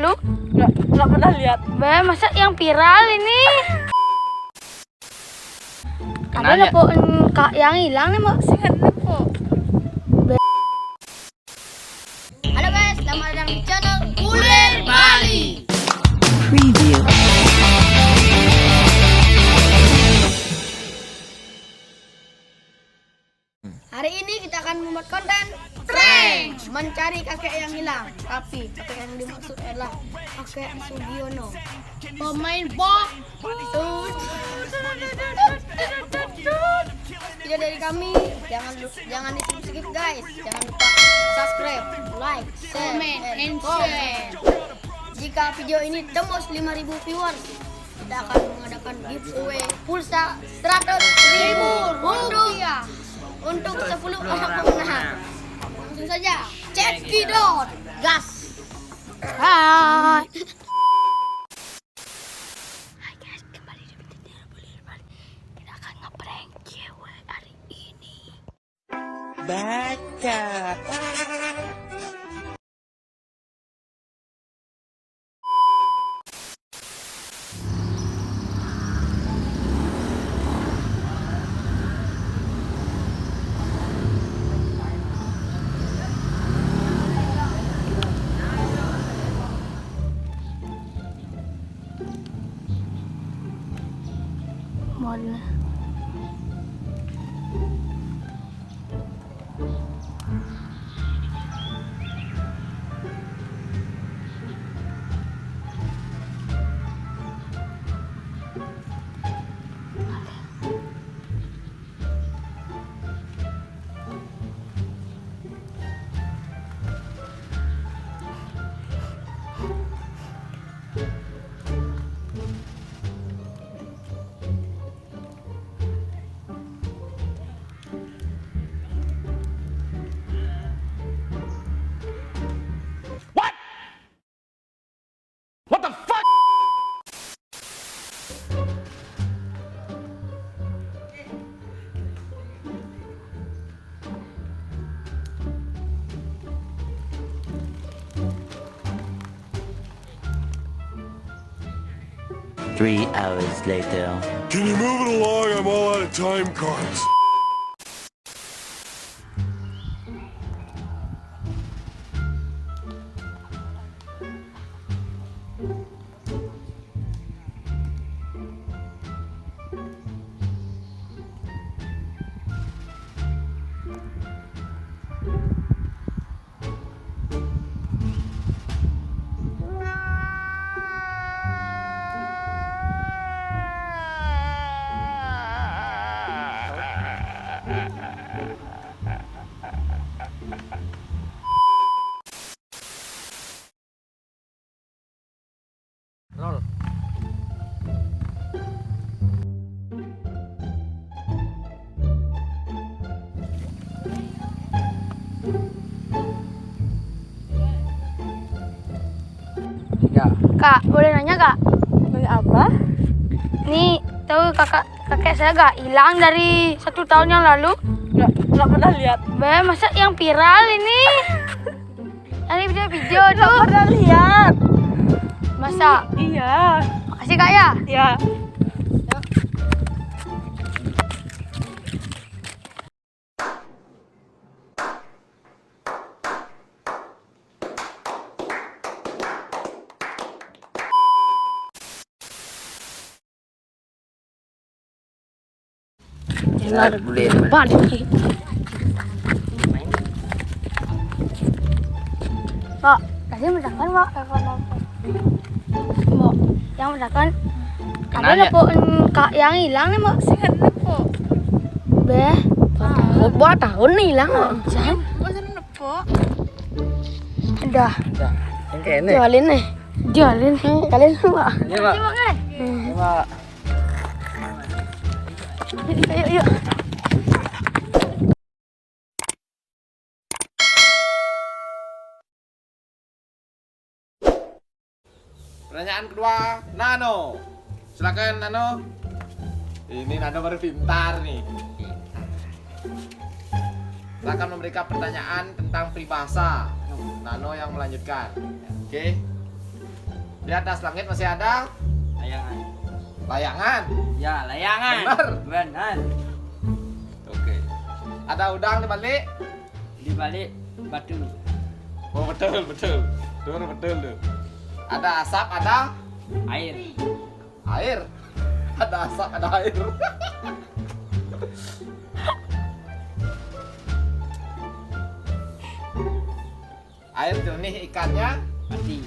lalu? Nggak pernah lihat. Masa yang viral ini? Ada Kenanya. nepoin kak yang hilang nih mbak. Sih kan nepo. Halo guys, selamat datang di channel Kulir Bali. Preview. Hari ini kita akan membuat konten tren mencari kakek yang hilang. Tapi kakek yang dimaksud adalah kakek Sugiono, pemain box. Video dari kami, jangan di skip guys. Jangan lupa subscribe, like, share, Comment, and comment. Jika video ini tembus 5.000 viewers, kita akan mengadakan giveaway pulsa 100.000 untuk 10 orang pemenang. Langsung saja, cekidot, gas. Hai. Hai guys, kembali di video Kulir Bali. Kita akan ngeprank cewek hari ini. Baca. Model. What the fuck? Three hours later. Can you move it along? I'm all out of time cards. Roll. Tiga. Kak, boleh nanya kak? Nanya apa? Nih, tahu kakek saya gak hilang dari 1 tahun yang lalu? Nggak pernah lihat. Masa yang viral ini? Ini video-video Nggak tuh. pernah lihat. Masa? Iya. Makasih kak ya. Ya. Jangan Kulir balik. Pak, tadi misalkan Pak, Mbak, yang misalkan ada Kenanya. nepoin kak yang hilang nih Mbak. Sih kan nepo. Buat tahun nih hilang. Jangan. Masa nepo? Udah, Udah. Yang kene. jualin nih. Jualin kalian Mbak. Ini, Pak. Makan. Ini, Pak. Yuk. Pertanyaan kedua, Nano. Silakan Nano. Ini Nano baru pintar nih. Saya akan memberikan pertanyaan tentang peribahasa. Nano yang melanjutkan. Oke. Di atas langit masih ada Layangan. layangan. Ya, layangan. Benar. Benar. Oke. Ada udang di balik. Di balik batu. Oh betul betul. Betul betul tuh. Ada asap, ada Air. air. Ada asap, ada air. Air jernih, ikannya Mati.